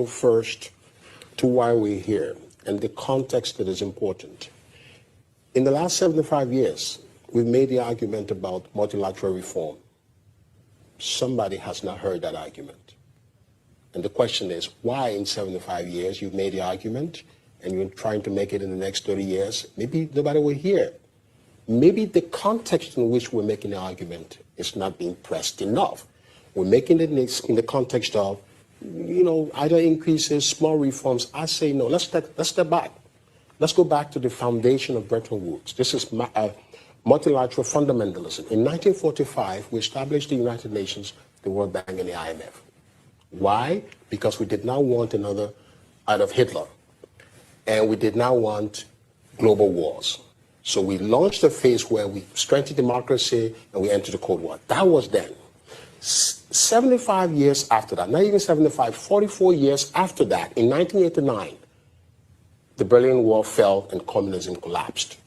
first to why we're here and the context that is important. In the last 75 years, we've made the argument about multilateral reform. Somebody has not heard that argument. And the question is, why in 75 years you've made the argument and you're trying to make it in the next 30 years? Maybe nobody will hear. Maybe the context in which we're making the argument is not being pressed enough. We're making it in the context of, either increases, small reforms. I say no. Let's step back. Let's go back to the foundation of Bretton Woods. This is multilateral fundamentalism. In 1945, we established the United Nations, the World Bank, and the IMF. Why? Because we did not want another Adolf Hitler, and we did not want global wars. So we launched a phase where we strengthened democracy and we entered the Cold War. That was then. 75 years after that, not even 75, 44 years after that, in 1989, the Berlin Wall fell and communism collapsed.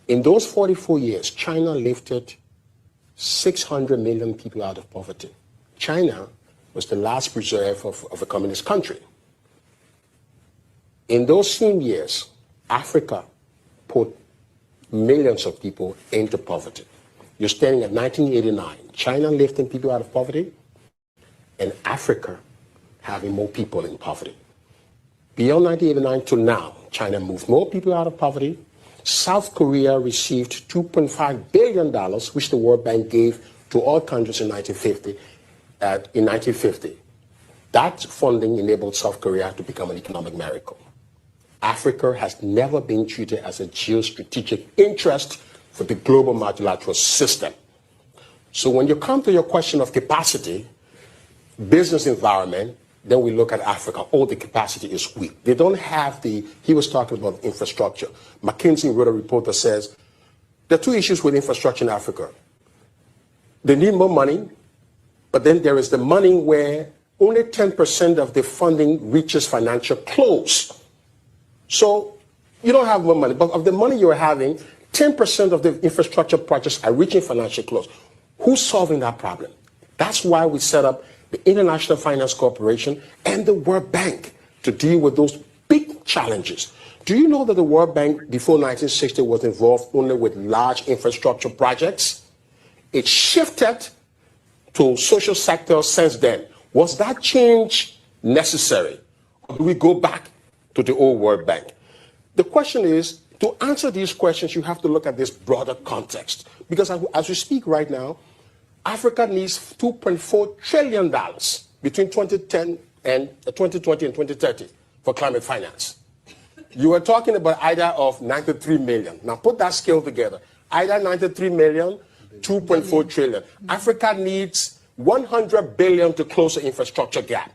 In those 44 years, China lifted 600 million people out of poverty. China was the last preserve of a communist country. In those same years, Africa put millions of people into poverty. You're standing at 1989, China lifting people out of poverty, and Africa having more people in poverty. Beyond 1989 to now, China moved more people out of poverty. South Korea received $2.5 billion, which the World Bank gave to all countries in 1950. That funding enabled South Korea to become an economic miracle. Africa has never been treated as a geostrategic interest for the global multilateral system. So when you come to your question of capacity, business environment, then we look at Africa. Oh, the capacity is weak. They don't have he was talking about infrastructure. McKinsey wrote a report that says there are two issues with infrastructure in Africa. They need more money, but then there is the money where only 10% of the funding reaches financial close. So you don't have more money, but of the money you're having, 10% of the infrastructure projects are reaching financial close. Who's solving that problem? That's why we set up the International Finance Corporation and the World Bank to deal with those big challenges. Do you know that the World Bank before 1960 was involved only with large infrastructure projects? It shifted to social sector since then. Was that change necessary? Or do we go back to the old World Bank? The question is, to answer these questions, you have to look at this broader context. Because as we speak right now, Africa needs $2.4 trillion between 2010 and 2020 and 2030 for climate finance. You were talking about IDA of 93 million. Now put that scale together. IDA 93 million, 2.4 trillion. Africa needs 100 billion to close the infrastructure gap.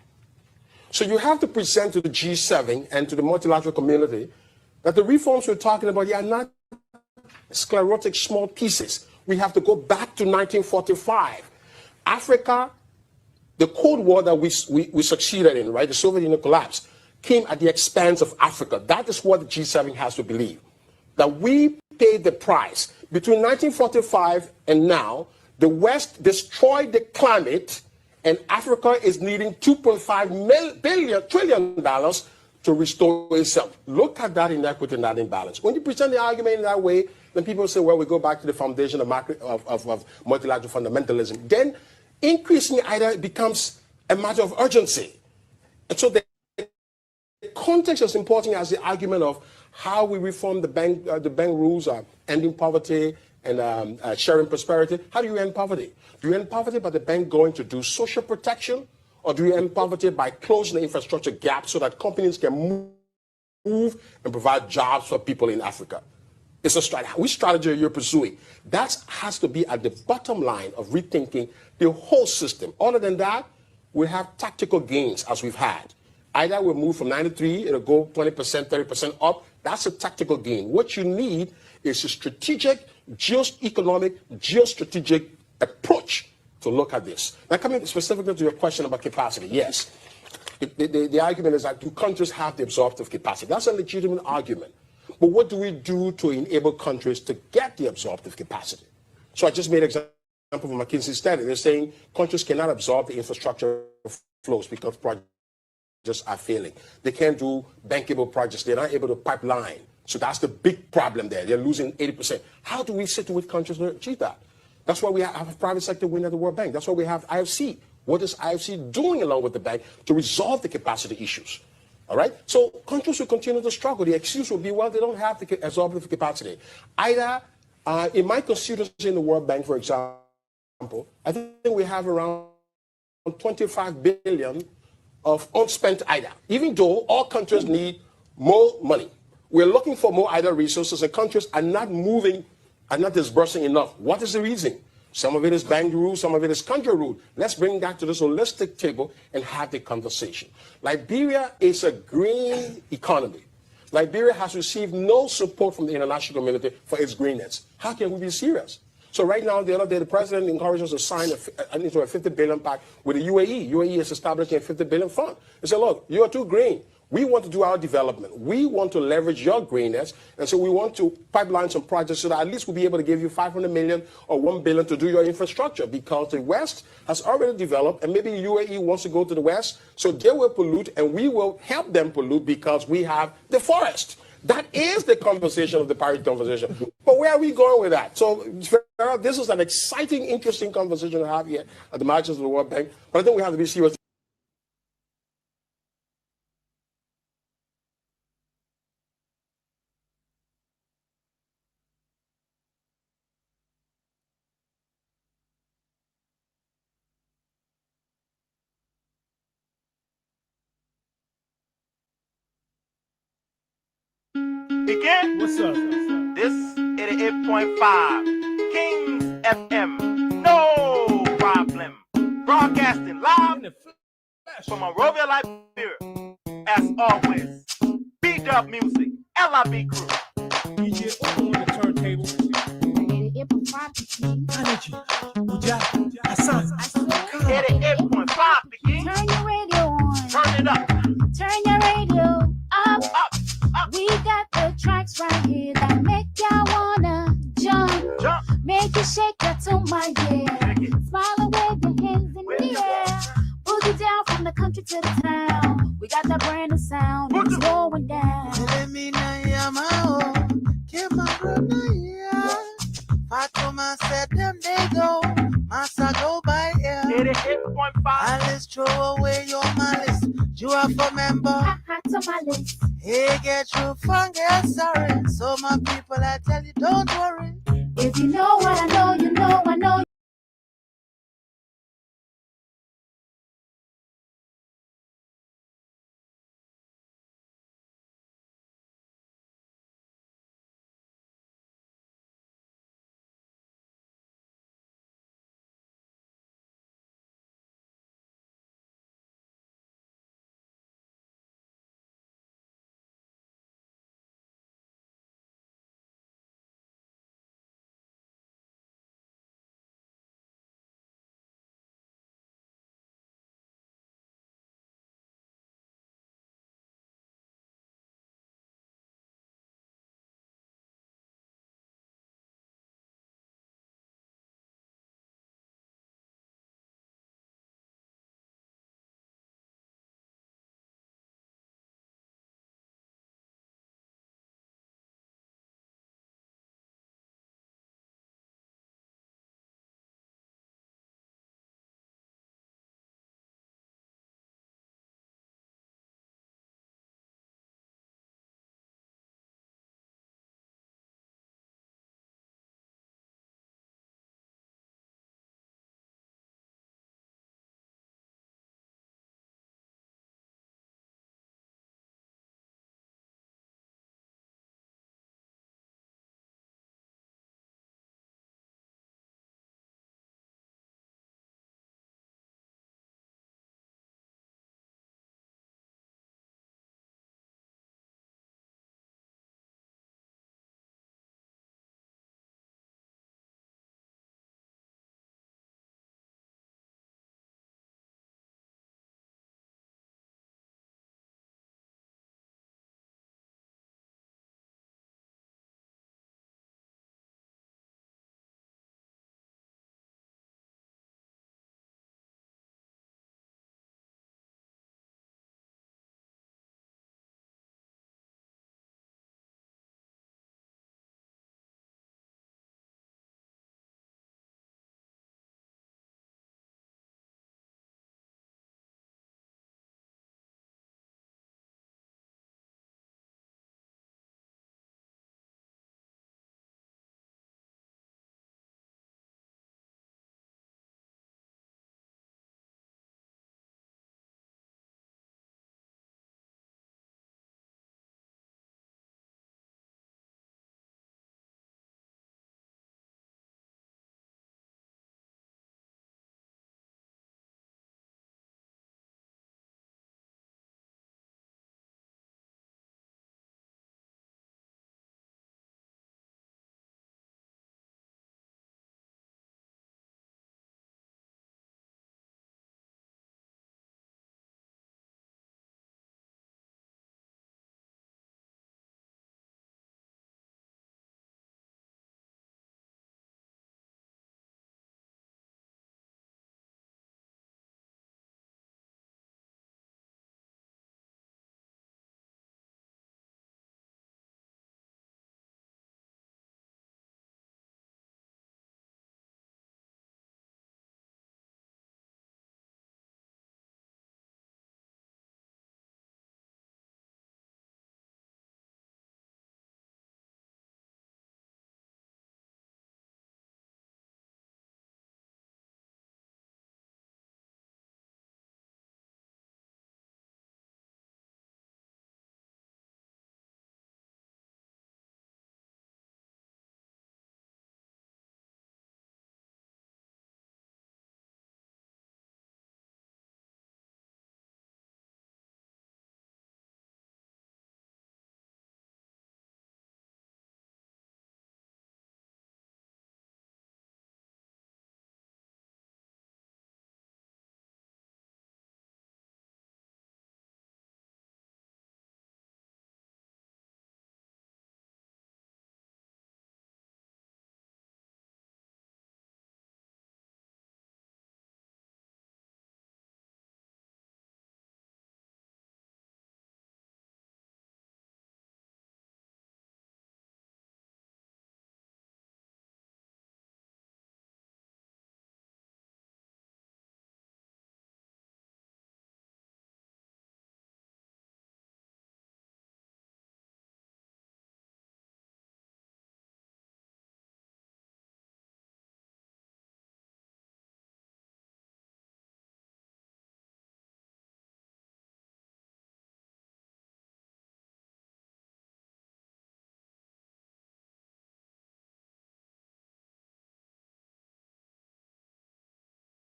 So you have to present to the G7 and to the multilateral community that the reforms we're talking about are not sclerotic small pieces. We have to go back to 1945. Africa, the Cold War that we succeeded in, right, the Soviet Union collapse, came at the expense of Africa. That is what the G7 has to believe, that we paid the price. Between 1945 and now, the West destroyed the climate, and Africa is needing $2.5 trillion to restore itself. Look at that inequity and that imbalance. When you present the argument in that way, then people say, well, we go back to the foundation of multilateral fundamentalism. Then increasing IDA becomes a matter of urgency. And so the context is important as the argument of how we reform the bank rules, ending poverty and sharing prosperity. How do you end poverty? Do you end poverty by the bank going to do social protection? Or do you end poverty by closing the infrastructure gap so that companies can move and provide jobs for people in Africa? It's a strategy. Which strategy are you pursuing? That has to be at the bottom line of rethinking the whole system. Other than that, we have tactical gains as we've had. Either we'll move from 93, it'll go 20%, 30% up. That's a tactical gain. What you need is a strategic, geostrategic approach to look at this. Now, coming specifically to your question about capacity, yes. The argument is that do countries have the absorptive capacity? That's a legitimate argument. But what do we do to enable countries to get the absorptive capacity? So I just made an example of McKinsey study. They're saying countries cannot absorb the infrastructure flows because projects are failing. They can't do bankable projects. They're not able to pipeline. So that's the big problem there. They're losing 80%. How do we sit with countries to achieve that? That's why we have a private sector wing at the World Bank. That's why we have IFC. What is IFC doing along with the bank to resolve the capacity issues? All right? So countries will continue to struggle. The excuse will be, well, they don't have the absorptive capacity. Either, in my constituency in the World Bank, for example, I think we have around 25 billion of unspent IDA, even though all countries need more money. We're looking for more IDA resources, and countries are not moving, are not disbursing enough. What is the reason? Some of it is bank rule, some of it is country rule. Let's bring that to this holistic table and have the conversation. Liberia is a green economy. Liberia has received no support from the international community for its greenness. How can we be serious? So right now, the other day, the president encouraged us to sign into a 50 billion pact with the UAE. UAE is establishing a 50 billion fund. They said, look, you are too green. We want to do our development. We want to leverage your greenness. And so we want to pipeline some projects so that at least we'll be able to give you 500 million or 1 billion to do your infrastructure, because the West has already developed, and maybe UAE wants to go to the West. So they will pollute and we will help them pollute because we have the forest. That is the conversation of the Paris conversation. But where are we going with that? So this is an exciting, interesting conversation to have here at the margins of the World Bank. But I think we have to be serious. Begin. What's up? This 88.5 Kings FM. No problem. Broadcasting live from Monrovia, Liberia. As always, B-Dub Music, LIB Crew. DJ Open on the turntable. Energy. Uja. Hassan. 88.5 Begin. Turn your radio on. Turn it up. Turn your radio up. Up. We got the tracks right here that make y'all wanna jump. Jump. Make you shake that to my yeah. Smile and wave your hands in the air. Boogie down from the country to the town. We got that brand new sound. It's going down. Fatuma said them they go, Massa go by here. 88.5. Alice, throw away your malice. You are for member. Hot tamales. Hey, get you fun, get sorry. So my people, I tell you, don't worry. If you know what I know, you know what